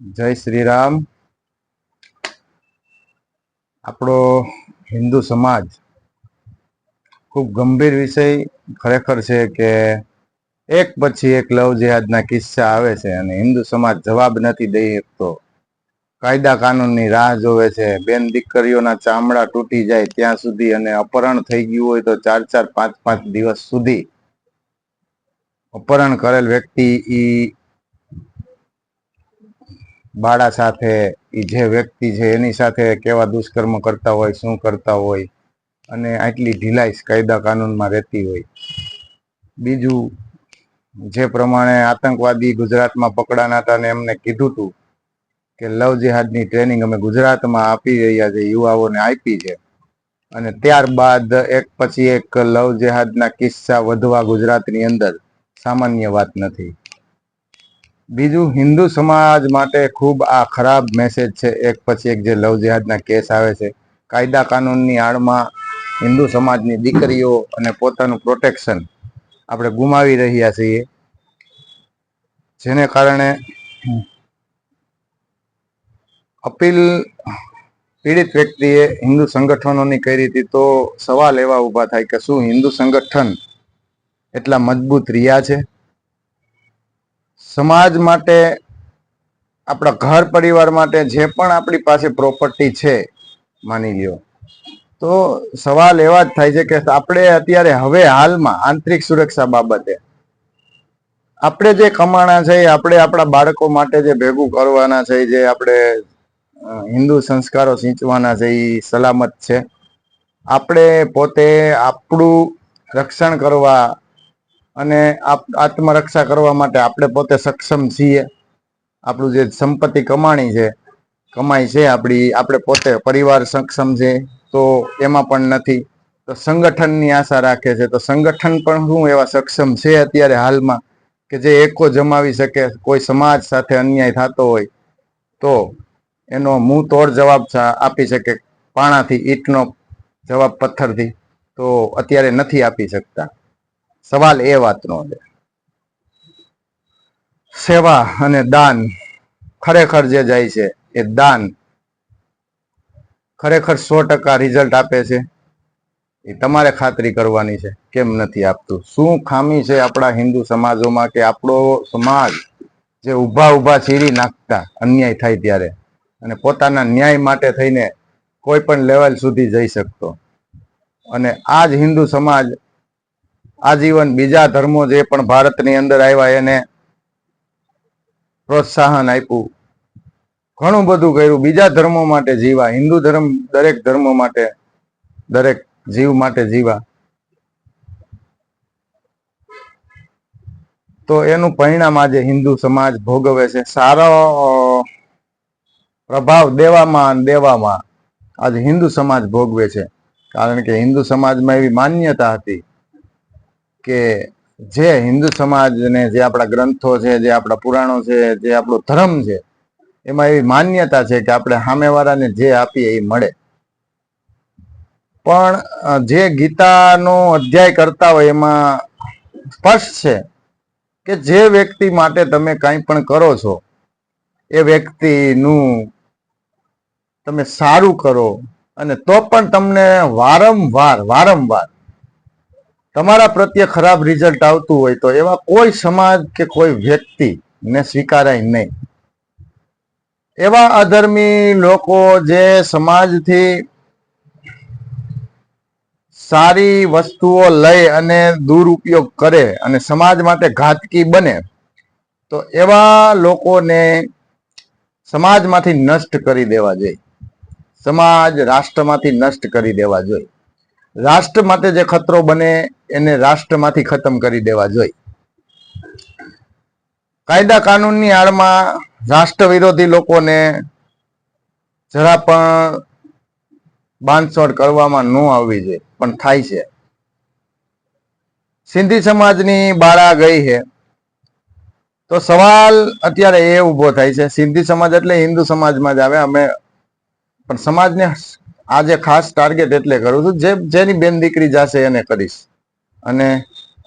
જય શ્રી રામ. આપણો હિન્દુ સમાજ ખૂબ ગંભીર વિષય ખરેખર છે કે એક પછી એક લવ જેહાદના કિસ્સા આવે છે અને હિન્દુ સમાજ જવાબ નથી દઈ શકતો. કાયદા કાનૂનની રાહ જોવે છે. બેન દીકરીઓના ચામડા તૂટી જાય ત્યાં સુધી, અને અપહરણ થઈ ગયું હોય તો 4-4, 5-5 દિવસ સુધી અપહરણ કરેલ વ્યક્તિ બાળા સાથે, જે વ્યક્તિ છે એની સાથે કેવા દુષ્કર્મ કરતા હોય, શું કરતા હોય, અને આટલી ઢીલાઈશ કાયદા કાનૂનમાં રહેતી હોય. બીજું, જે પ્રમાણે આતંકવાદી ગુજરાતમાં પકડાના હતા ને એમને કીધું હતું કે લવ જેહાદની ટ્રેનિંગ અમે ગુજરાતમાં આપી રહ્યા છે, યુવાઓને આપી છે, અને ત્યારબાદ એક પછી એક લવ જેહાદના કિસ્સા વધવા ગુજરાતની અંદર સામાન્ય વાત નથી. બીજું, હિન્દુ સમાજ માટે ખૂબ આ ખરાબ મેસેજ છે. એક પછી એક જે લવ જેહાદના કેસ આવે છે, કાયદા કાનૂનની આડમાં હિન્દુ સમાજની દીકરીઓ અને પોતાનું પ્રોટેક્શન આપણે ગુમાવી રહ્યા છીએ, જેને કારણે અપીલ પીડિત વ્યક્તિએ હિન્દુ સંગઠનોની કરી હતી. તો સવાલ એવા ઊભા થાય કે શું હિન્દુ સંગઠન એટલા મજબૂત રહ્યા છે? સમાજ માટે, આપણા ઘર પરિવાર માટે જે પણ આપણી પાસે પ્રોપર્ટી છે, માની લ્યો, તો સવાલ એવા જ થાય છે કે આપણે અત્યારે હવે હાલમાં આંતરિક સુરક્ષા બાબતે આપણે જે કમાણા છે, આપણે આપણા બાળકો માટે જે ભેગું કરવાના છે, જે આપણે હિન્દુ સંસ્કારો સિંચવાના છે, એ સલામત છે. આપણે પોતે આપણું રક્ષણ કરવા અને આત્મરક્ષા કરવા માટે આપણે પોતે સક્ષમ છીએ. આપણું જે સંપત્તિ કમાણી છે, કમાઈ છે આપણી, આપણે પોતે પરિવાર સક્ષમ છે, તો એમાં પણ નથી. તો સંગઠનની આશા રાખે છે. તો સંગઠન પણ શું એવા સક્ષમ છે અત્યારે હાલમાં કે જે એકો જમાવી શકે? કોઈ સમાજ સાથે અન્યાય થતો હોય તો એનો મુંહ તોડ જવાબ આપી શકે, પાણાથી, ઈંટનો જવાબ પથ્થરથી? તો અત્યારે નથી આપી શકતા. સવાલ એ વાતનો છે. સેવા અને દાન ખરેખર જે જાય છે, એ દાન ખરેખર 100% રિઝલ્ટ આપે છે. એ તમારે ખાતરી કરવાની છે, કેમ નથી આપતું? શું ખામી છે આપણા હિન્દુ સમાજોમાં કે આપણો સમાજ જે ઊભા ચીરી નાખતા અન્યાય થાય ત્યારે, અને પોતાના ન્યાય માટે થઈને કોઈ પણ લેવલ સુધી જઈ શકતો, અને આ જ હિન્દુ સમાજ આજીવન બીજા ધર્મો જે પણ ભારતની અંદર આવ્યા એને પ્રોત્સાહન આપ્યું, ઘણું બધું કર્યું, બીજા ધર્મો માટે જીવા. હિન્દુ ધર્મ દરેક ધર્મો માટે, દરેક જીવ માટે જીવા. તો એનું પરિણામ આજે હિન્દુ સમાજ ભોગવે છે. સારો પ્રભાવ દેવામાં આજે હિન્દુ સમાજ ભોગવે છે. કારણ કે હિન્દુ સમાજમાં એવી માન્યતા હતી કે જે હિન્દુ સમાજને, જે આપણા ગ્રંથો છે, જે આપણા પુરાણો છે, જે આપણો ધર્મ છે, એમાં એવી માન્યતા છે કે આપણે સામેવાળાને જે આપીએ એ મળે. પણ જે ગીતાનો અધ્યાય કરતા હોય એમાં સ્પષ્ટ છે કે જે વ્યક્તિ માટે તમે કંઈ પણ કરો છો, એ વ્યક્તિનું તમે સારું કરો, અને તો પણ તમને વારંવાર તમારા પ્રત્યે ખરાબ રિઝલ્ટ આવતું હોય તો એવા કોઈ સમાજ કે કોઈ વ્યક્તિને સ્વીકારાય નહીં. એવા અધર્મી લોકો જે સમાજથી સારી વસ્તુઓ લઈ અને દુરુપયોગ કરે અને સમાજ માટે ઘાતકી બને, તો એવા લોકોને સમાજમાંથી નષ્ટ કરી દેવા જોઈએ. સમાજ રાષ્ટ્રમાંથી નષ્ટ કરી દેવા જોઈએ. રાષ્ટ્ર માટે જે ખતરો બને એને રાષ્ટ્રમાંથી ખતમ કરી દેવા જોઈએ. કાયદા કાનૂનની આડમાં રાષ્ટ્ર વિરોધી લોકોને જરા પણ બાંધછોડ કરવામાં ન આવવી જોઈએ, પણ થાય છે. સિંધી સમાજની બાળા ગઈ છે, તો સવાલ અત્યારે એ ઉભો થાય છે, સિંધી સમાજ એટલે હિન્દુ સમાજમાં જ આવે. અમે પણ સમાજને આજે ખાસ ટાર્ગેટ એટલે કરું છું, જેની બેન દીકરી જશે એને કરીશ. અને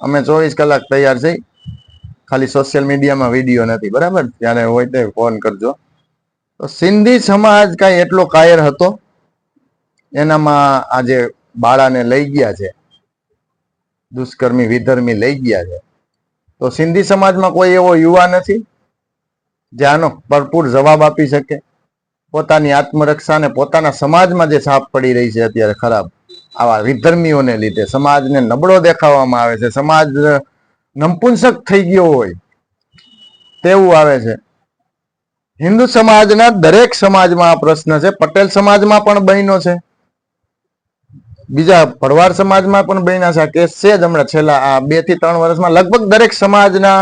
અમે 24 કલાક તૈયાર થઈ. ખાલી સોશિયલ મીડિયામાં વિડીયો નથી, બરાબર? ત્યારે હોય તો ફોન કરજો. તો સિંધી સમાજ કઈ એટલો કાયર હતો? એનામાં આજે બાળાને લઈ ગયા છે, દુષ્કર્મી વિધર્મી લઈ ગયા છે, તો સિંધી સમાજમાં કોઈ એવો યુવા નથી જે આનો ભરપૂર જવાબ આપી શકે? પોતાની આત્મરક્ષા ને પોતાના સમાજમાં જે છાપ પડી રહી છે અત્યારે ખરાબ, આવા વિધર્મીઓને લીધે સમાજને નબળો દેખાવામાં આવે છે, સમાજ નપુંસક થઈ ગયો હોય તેવું આવે છે. હિન્દુ સમાજના દરેક સમાજમાં આ પ્રશ્ન છે. પટેલ સમાજમાં પણ બહેનો છે, બીજા ભરવાડ સમાજમાં પણ બહેના છે. કેસ છે જ હમણાં છેલ્લા આ 2 થી 3 વર્ષમાં લગભગ દરેક સમાજના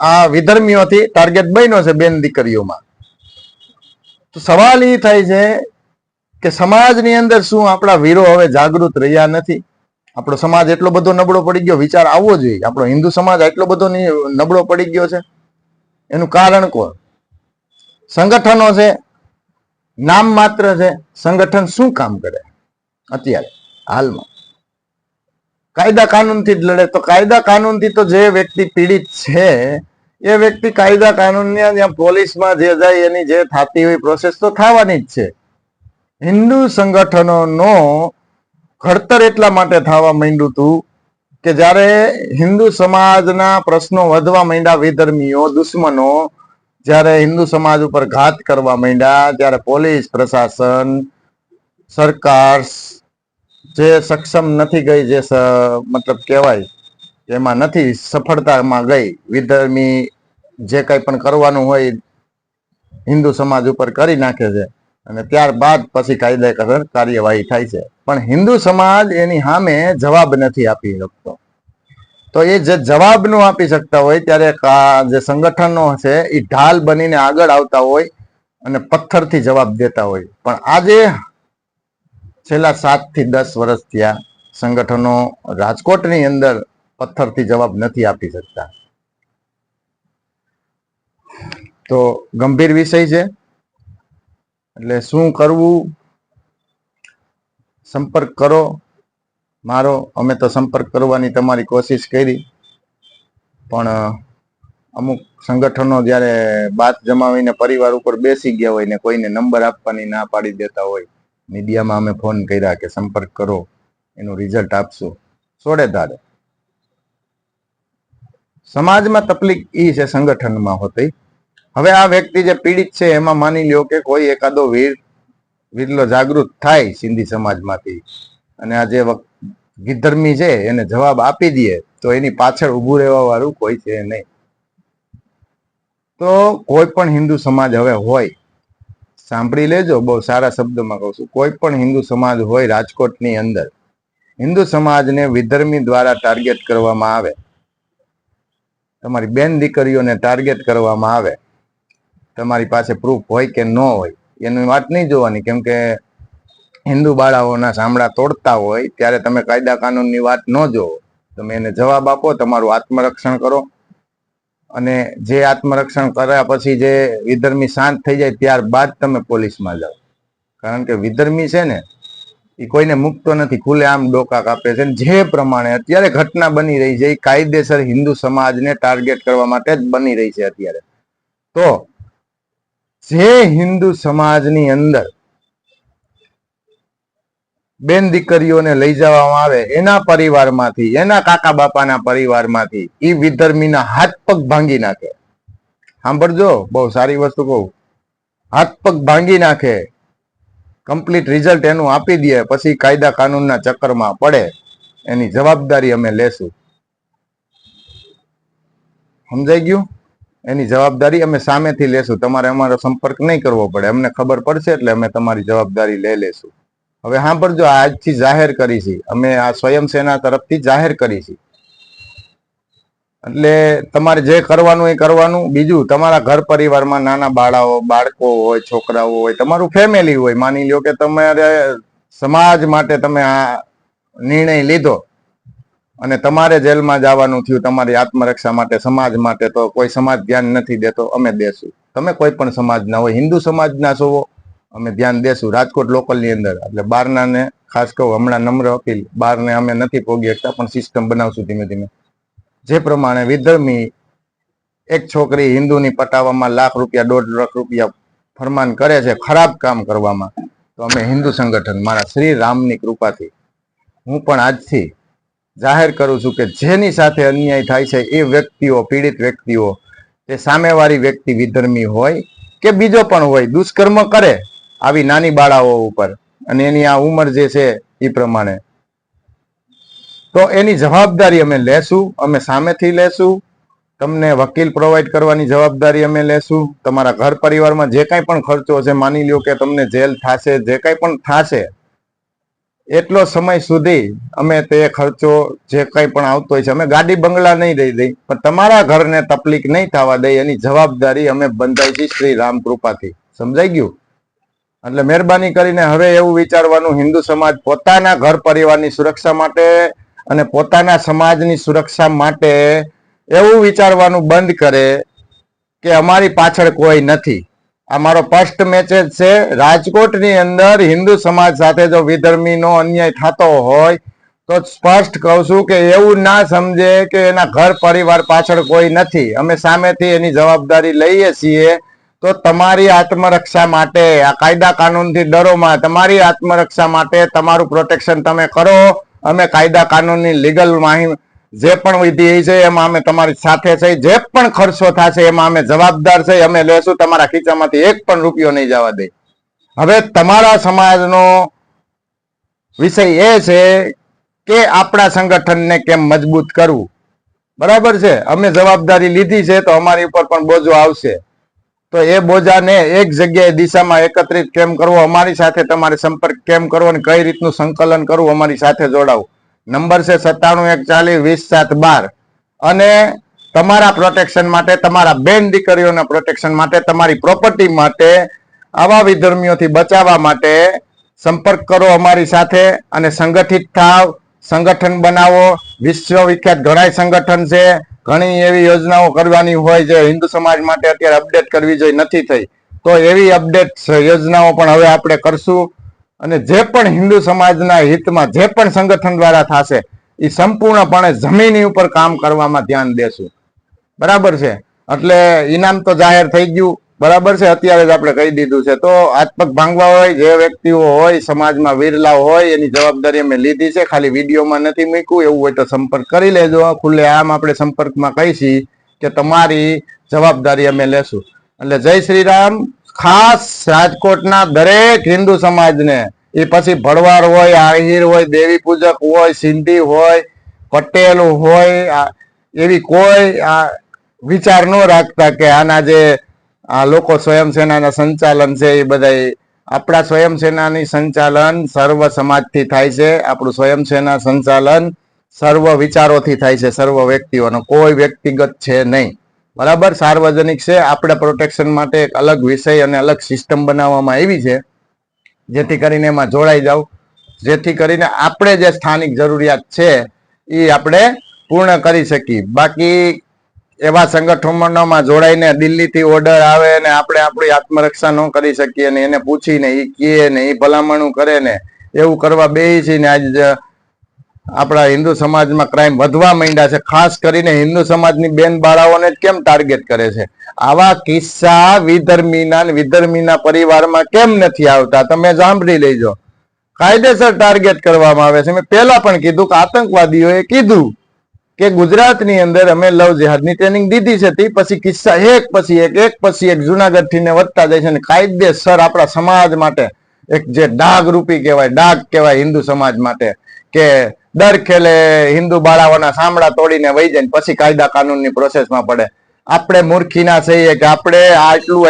આ વિધર્મીઓથી ટાર્ગેટ બન્યો છે બેન દીકરીઓમાં. તો સવાલ એ થાય છે કે સમાજની અંદર શું આપણા વીરો હવે જાગૃત રહ્યા નથી? આપણો સમાજ એટલો બધો નબળો પડી ગયો? વિચાર આવવો જોઈએ, આપણો હિન્દુ સમાજ એટલો બધો નબળો પડી ગયો છે. એનું કારણ કોણ? સંગઠનો છે, નામ માત્ર છે. સંગઠન શું કામ કરે અત્યારે હાલમાં? કાયદા કાનૂનથી જ લડે. તો કાયદા કાનૂનથી તો જે વ્યક્તિ પીડિત છે એ વ્યક્તિ કાયદા કાનૂનની ત્યાં પોલીસમાં જે જાય એની જે થતી હોય પ્રોસેસ તો થવાની જ છે. હિન્દુ સંગઠનોનો ઘડતર એટલા માટે થવા માંડ્યું હતું કે જ્યારે હિન્દુ સમાજના પ્રશ્નો વધવા માંડ્યા, વિધર્મીઓ દુશ્મનો જ્યારે હિન્દુ સમાજ ઉપર ઘાત કરવા માંડ્યા, ત્યારે પોલીસ પ્રશાસન, સરકાર જે સક્ષમ નથી ગઈ, જે મતલબ કહેવાય એમાં નથી સફળતામાં ગઈ. વિધર્મી જે કંઈ પણ કરવાનું હોય હિન્દુ સમાજ ઉપર કરી નાખે છે અને ત્યારબાદ પછી કાયદેસર કાર્યવાહી થાય છે. પણ હિન્દુ સમાજ એની સામે જવાબ નથી આપી શકતો. તો એ જે જવાબ ન આપી શકતા હોય ત્યારે જે સંગઠનો છે એ ઢાલ બનીને આગળ આવતા હોય અને પથ્થરથી જવાબ દેતા હોય. પણ આજે છેલ્લા 7 થી 10 વર્ષ થયા સંગઠનો રાજકોટની અંદર પથ્થરથી જવાબ નથી આપી શકતા. તો ગંભીર વિષય છે. એટલે શું કરવું? સંપર્ક કરો મારો. અમે તો સંપર્ક કરવાની તમારી કોશિશ કરી, પણ અમુક સંગઠનો જ્યારે બાત જમાવીને પરિવાર ઉપર બેસી ગયા હોય ને કોઈને નંબર આપવાની ના પાડી દેતા હોય, મીડિયામાં અમે ફોન કર્યા કે સંપર્ક કરો, એનું રિઝલ્ટ આપશું, સોડે ધારે. સમાજમાં તકલીફ એ છે સંગઠનમાં હોતી. હવે આ વ્યક્તિ જે પીડિત છે એમાં માની લ્યો કે કોઈ એકાદો વિરલો જાગૃત થાય સિંધી સમાજમાંથી અને આ જે વિધર્મી છે એને જવાબ આપી દે તો એની પાછળ ઊભું રહેવા વાળું કોઈ છે નહીં. તો કોઈ પણ હિન્દુ સમાજ હવે હોય, સાંભળી લેજો, બહુ સારા શબ્દોમાં કહું છું, કોઈ પણ હિન્દુ સમાજ હોય રાજકોટની અંદર, હિન્દુ સમાજને વિધર્મી દ્વારા ટાર્ગેટ કરવામાં આવે, તમારી બેન દીકરીઓને ટાર્ગેટ કરવામાં આવે, તમારી પાસે પ્રૂફ હોય કે ન હોય એની વાત નહીં જોવાની. કેમ કે હિન્દુ બાળાઓના સાંભળા તોડતા હોય ત્યારે તમે કાયદા કાનૂનની વાત ન જોવો, તમે એને જવાબ આપો, તમારું આત્મરક્ષણ કરો. અને જે આત્મરક્ષણ કર્યા પછી જે વિધર્મી શાંત થઈ જાય ત્યારબાદ તમે પોલીસમાં જાઓ. કારણ કે વિધર્મી છે ને એ કોઈને મુકતો નથી, ખુલ્લે આમ ડોકા કાપે છે. જે પ્રમાણે અત્યારે ઘટના બની રહી છે એ કાયદેસર હિન્દુ સમાજને ટાર્ગેટ કરવા માટે જ બની રહી છે અત્યારે. તો જે હિન્દુ સમાજની અંદર બેન દીકરીઓને લઈ જવામાં આવે એના પરિવારમાંથી, એના કાકા બાપાના પરિવારમાંથી એ વિધર્મીના હાથ પગ ભાંગી નાખે. સાંભળજો, બહુ સારી વસ્તુ કહું, હાથ પગ ભાંગી નાખે, કમ્પ્લીટ રિઝલ્ટ એનું આપી દે, પછી કાયદા કાનૂનના ચક્કરમાં પડે એની જવાબદારી અમે લેશું. સમજાઈ ગયું? એની જવાબદારી અમે સામેથી લેશું. તમારે અમારો સંપર્ક નહીં કરવો પડે, અમને ખબર પડશે એટલે અમે તમારી જવાબદારી લઈ લેશું. હવે સાંભળજો, આજથી જાહેર કરી છે અમે, આ સ્વયં સેના તરફથી જાહેર કરી છે. એટલે તમારે જે કરવાનું એ કરવાનું. બીજું, તમારા ઘર પરિવારમાં નાના બાળકો હોય, છોકરાઓ હોય, તમારું ફેમિલી હોય, માની લો કે તમારે સમાજ માટે તમે આ નિર્ણય લીધો અને તમારે જેલમાં જવાનું થયું તમારી આત્મરક્ષા માટે, સમાજ માટે, તો કોઈ સમાજ ધ્યાન નથી દેતો, અમે દેશું. તમે કોઈ પણ સમાજના હોય, હિન્દુ સમાજના છો, અમે ધ્યાન દેશું રાજકોટ લોકલની અંદર. એટલે બહારનાને ખાસ કહું, હમણાં નમ્ર અપીલ, બહારને અમે નથી પોગી શકતા પણ સિસ્ટમ બનાવશું ધીમે ધીમે. જે પ્રમાણે વિધર્મી એક છોકરી હિન્દુની પટાવામાં ₹1.5 લાખ ₹1.5 લાખ ફરમાન કરે છે ખરાબ કામ કરવામાં, તો અમે હિન્દુ સંગઠન મારા શ્રી રામની કૃપાથી હું પણ આજથી જાહેર કરું છું કે જેની સાથે અન્યાય થાય છે એ વ્યક્તિઓ, પીડિત વ્યક્તિઓ, તે સામેવાળી વ્યક્તિ વિધર્મી હોય કે બીજો પણ હોય, દુષ્કર્મ કરે આવી નાની બાળાઓ ઉપર અને એની આ ઉંમર જે છે એ પ્રમાણે, તો એની જવાબદારી અમે લેશું, અમે સામેથી લેશું. તમને વકીલ પ્રોવાઈડ કરવાની જવાબદારી અમે લેશું. તમારા ઘર પરિવારમાં જે કાંઈ પણ ખર્ચો છે, માની લ્યો કે તમને જેલ થશે, જે કાંઈ પણ થશે એટલો સમય સુધી અમે તે ખર્ચો જે કંઈ પણ આવતો હોય છે, અમે ગાડી બંગલા નહીં દઈ દઈ, પણ તમારા ઘરને તકલીફ નહીં થવા દઈ એની જવાબદારી અમે બંધાઈ છીએ શ્રી રામ કૃપાથી. સમજાઈ ગયું? એટલે મહેરબાની કરીને હવે એવું વિચારવાનું, હિન્દુ સમાજ પોતાના ઘર પરિવારની સુરક્ષા માટે અને પોતાના સમાજની સુરક્ષા માટે એવું વિચારવાનું બંધ કરે કે અમારી પાછળ કોઈ નથી. આ મારો ફર્સ્ટ મેસેજ છે. રાજકોટની અંદર હિન્દુ સમાજ સાથે જો વિધર્મીનો અન્યાય થતો હોય તો સ્પષ્ટ કહું છું કે એવું ના સમજે કે એના ઘર પરિવાર પાછળ કોઈ નથી. અમે સામેથી એની જવાબદારી લઈએ છીએ. તો તમારી આત્મરક્ષા માટે, આ કાયદા કાનૂનથી ડરોમાં, તમારી આત્મરક્ષા માટે તમારું પ્રોટેક્શન તમે કરો. અમે કાયદા કાનૂનની લીગલ જે પણ વિધિ છે એમાં અમે તમારી સાથે છે. જે પણ ખર્ચો થશે એમાં અમે જવાબદાર છે, અમે લેશું. તમારા ખીચામાંથી એક પણ રૂપિયો નહીં જવા દે. હવે તમારા સમાજનો વિષય એ છે કે આપણા સંગઠનને કેમ મજબૂત કરવું. બરાબર છે? અમે જવાબદારી લીધી છે તો અમારી ઉપર પણ બોજો આવશે. તો એ બોજાને એક જગ્યાએ દિશામાં એકત્રિત કેમ કરવો, અમારી સાથે તમારે સંપર્ક કેમ કરવો અને કઈ રીતનું સંકલન કરવું, અમારી સાથે જોડાવું. નંબર છે 9714200712. અને તમારા પ્રોટેક્શન માટે, તમારા બેન દીકરીઓના પ્રોટેક્શન માટે, તમારી પ્રોપર્ટી માટે, આવા વિધર્મીઓથી બચાવવા માટે સંપર્ક કરો અમારી સાથે અને સંગઠિત થાવ, સંગઠન બનાવો. વિશ્વવિખ્યાત ઘણા સંગઠન છે, ઘણી એવી યોજનાઓ કરવાની હોય જે હિન્દુ સમાજ માટે અત્યારે અપડેટ કરવી જોઈએ, નથી થઈ. તો એવી અપડેટ યોજનાઓ પણ હવે આપણે કરશું. અને જે પણ હિન્દુ સમાજના હિતમાં જે પણ સંગઠન દ્વારા થશે એ સંપૂર્ણપણે જમીની ઉપર કામ કરવામાં ધ્યાન દેશું. બરાબર છે? એટલે ઇનામ તો જાહેર થઈ ગયું. બરાબર છે? અત્યારે જ આપણે કહી દીધું છે. તો હાથ પગ ભાંગવા હોય, જે વ્યક્તિઓ હોય સમાજમાં વિરલા હોય, એની જવાબદારી અમે લીધી છે. ખાલી વિડીયોમાં નથી મૂક્યું. એવું હોય તો સંપર્ક કરી લેજો. ખુલ્લે આમ આપણે સંપર્કમાં કહીશી કે તમારી જવાબદારી અમે લેશું. એટલે જય શ્રી રામ. ખાસ રાજકોટના દરેક હિન્દુ સમાજને, એ પછી ભરવાડ હોય, આહિર હોય, દેવી પૂજક હોય, સિંધી હોય, પટેલ હોય, એવી કોઈ વિચાર ન રાખતા કે આના જે આ લોકો સ્વયંસેનાના સંચાલન છે એ બધા, આપણા સ્વયંસેનાની સંચાલન સર્વ સમાજથી થાય છે. આપણું સ્વયંસેના સંચાલન સર્વ વિચારોથી થાય છે, સર્વ વ્યક્તિઓનો, કોઈ વ્યક્તિગત છે નહીં. બરાબર? સાર્વજનિક છે. આપણે પ્રોટેક્શન માટે એક અલગ વિષય અને અલગ સિસ્ટમ બનાવવામાં આવી છે, જેથી કરીને એમાં જોડાઈ જાવ, જેથી કરીને આપણે જે સ્થાનિક જરૂરિયાત છે એ આપણે પૂર્ણ કરી શકીએ. બાકી એવા સંગઠનોમાં જોડાઈને દિલ્હીથી ઓર્ડર આવે ને આપણે આપણી આત્મરક્ષા ન કરી શકીએ ને એને પૂછીને એ કહે ને એ ભલામણું કરે ને એવું કરવા બેસી છે ને આજ આપણા હિન્દુ સમાજમાં ક્રાઇમ વધવા માંડ્યા છે. ખાસ કરીને હિન્દુ સમાજની બેન બાળાઓને કેમ ટાર્ગેટ કરે છે? આવા કિસ્સા વિધર્મીના પરિવારમાં કેમ નથી આવતા? તમે સાંભળી લેજો. કાયદેસર ટાર્ગેટ કરવામાં આવે છે. મેં પહેલા પણ કીધું કે આતંકવાદીઓએ કીધું કે ગુજરાતની અંદર અમે લવ જેહાદની ટ્રેનિંગ દીધી છે. તે પછી કિસ્સા એક પછી એક જુનાગઢ થી ને વધતા જાય છે. અને કાયદેસર આપણા સમાજ માટે એક જે ડાઘ રૂપી કહેવાય, ડાઘ કહેવાય હિન્દુ સમાજ માટે, કે દર ખેલે હિન્દુ બાળાઓના સાંભળા તોડીને વહી જાય પછી કાયદા કાનૂનની પ્રોસેસમાં પડે. આપણે મૂર્ખીના છીએ કે આપણે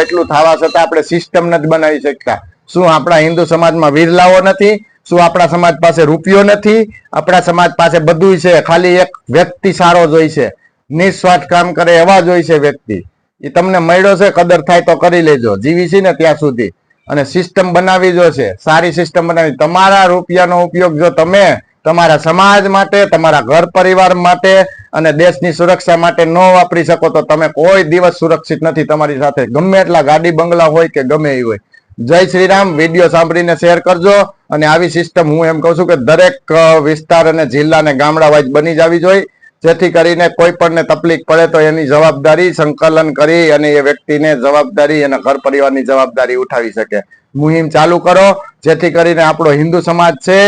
એટલું થવા છતાં આપણે સિસ્ટમ નથી બનાવી શકતા. શું આપણા હિન્દુ સમાજમાં વિરલાઓ નથી? શું આપણા સમાજ પાસે રૂપિયો નથી? આપણા સમાજ પાસે બધું છે, ખાલી એક વ્યક્તિ સારો જોઈશે, નિસ્વાર્થ કામ કરે એવા જોઈશે વ્યક્તિ. એ તમને મળ્યો છે, કદર થાય તો કરી લેજો, જીવી છે ને ત્યાં સુધી. અને સિસ્ટમ બનાવી જો છે, સારી સિસ્ટમ બનાવી. તમારા રૂપિયાનો ઉપયોગ જો તમે તમારા સમાજ માટે, તમારા ઘર પરિવાર માટે અને દેશની સુરક્ષા માટે ન વાપરી શકો તો તમે કોઈ દિવસ સુરક્ષિત નથી તમારી સાથે, ગમે એટલા ગાડી બંગલા હોય કે ગમે એ હોય. જય શ્રી રામ. વિડીયો સાંભળીને શેર કરજો. અને આવી સિસ્ટમ હું એમ કહું છું કે દરેક વિસ્તાર અને જિલ્લા અને ગામડા વાઇઝ બની જવી જોઈએ. જેથી કરીને કોઈ પણને તકલીફ પડે તો એની જવાબદારી સંકલન કરી અને એ વ્યક્તિને જવાબદારી અને ઘર પરિવારની જવાબદારી ઉઠાવી શકે. મુહિમ ચાલુ કરો જેથી કરીને આપણો હિન્દુ સમાજ છે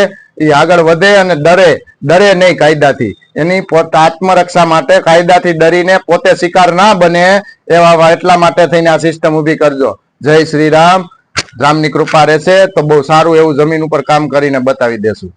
એ આગળ વધે અને ડરે નહીં કાયદાથી. એની આત્મરક્ષા માટે કાયદાથી ડરીને પોતે શિકાર ના બને એવા એટલા માટે થઈને આ સિસ્ટમ ઊભી કરજો. જય શ્રી રામ. રામની કૃપા રહેશે તો બહુ સારું એવું જમીન ઉપર કામ કરીને બતાવી દેશું.